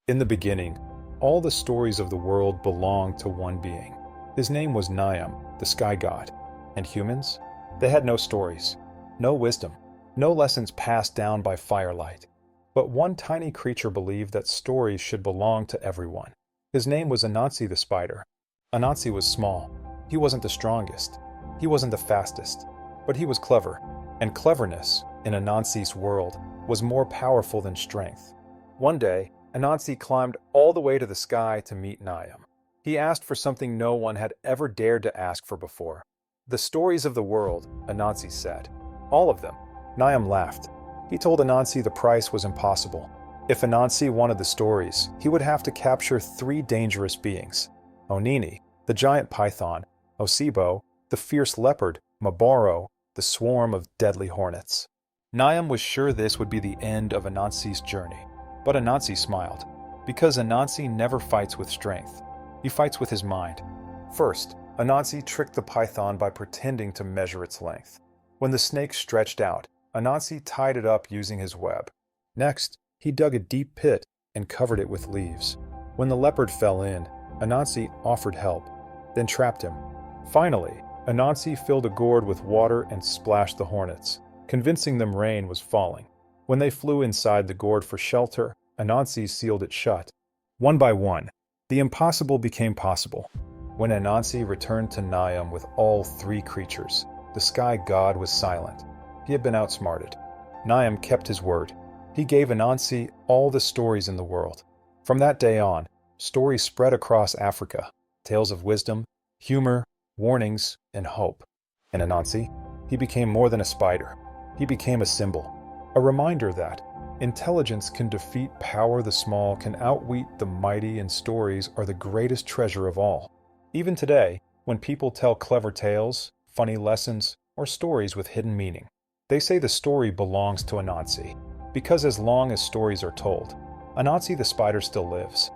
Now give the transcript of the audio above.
In the beginning, all the stories of the world belonged to one being. His name was Niam, the sky god. And humans? They had no stories, no wisdom, no lessons passed down by firelight. But one tiny creature believed that stories should belong to everyone. His name was Anansi the Spider. Anansi was small. He wasn't the strongest. He wasn't the fastest. But he was clever. And cleverness, in Anansi's world, was more powerful than strength. One day, Anansi climbed all the way to the sky to meet Niam. He asked for something no one had ever dared to ask for before. The stories of the world, Anansi said. All of them. Niam laughed. He told Anansi the price was impossible. If Anansi wanted the stories, he would have to capture 3 dangerous beings. Onini, the giant python, Osibo, the fierce leopard, Mabaro, the swarm of deadly hornets. Niam was sure this would be the end of Anansi's journey. But Anansi smiled, because Anansi never fights with strength. He fights with his mind. First, Anansi tricked the python by pretending to measure its length. When the snake stretched out, Anansi tied it up using his web. Next, he dug a deep pit and covered it with leaves. When the leopard fell in, Anansi offered help, then trapped him. Finally, Anansi filled a gourd with water and splashed the hornets, convincing them rain was falling. When they flew inside the gourd for shelter, Anansi sealed it shut. One by one, the impossible became possible. When Anansi returned to Niam with all 3 creatures, the sky god was silent. He had been outsmarted. Niam kept his word. He gave Anansi all the stories in the world. From that day on, stories spread across Africa, tales of wisdom, humor, warnings, and hope. And Anansi, he became more than a spider. He became a symbol. A reminder that intelligence can defeat power, the small can outwit the mighty, and stories are the greatest treasure of all. Even today, when people tell clever tales, funny lessons, or stories with hidden meaning, they say the story belongs to Anansi, because as long as stories are told, Anansi the Spider still lives.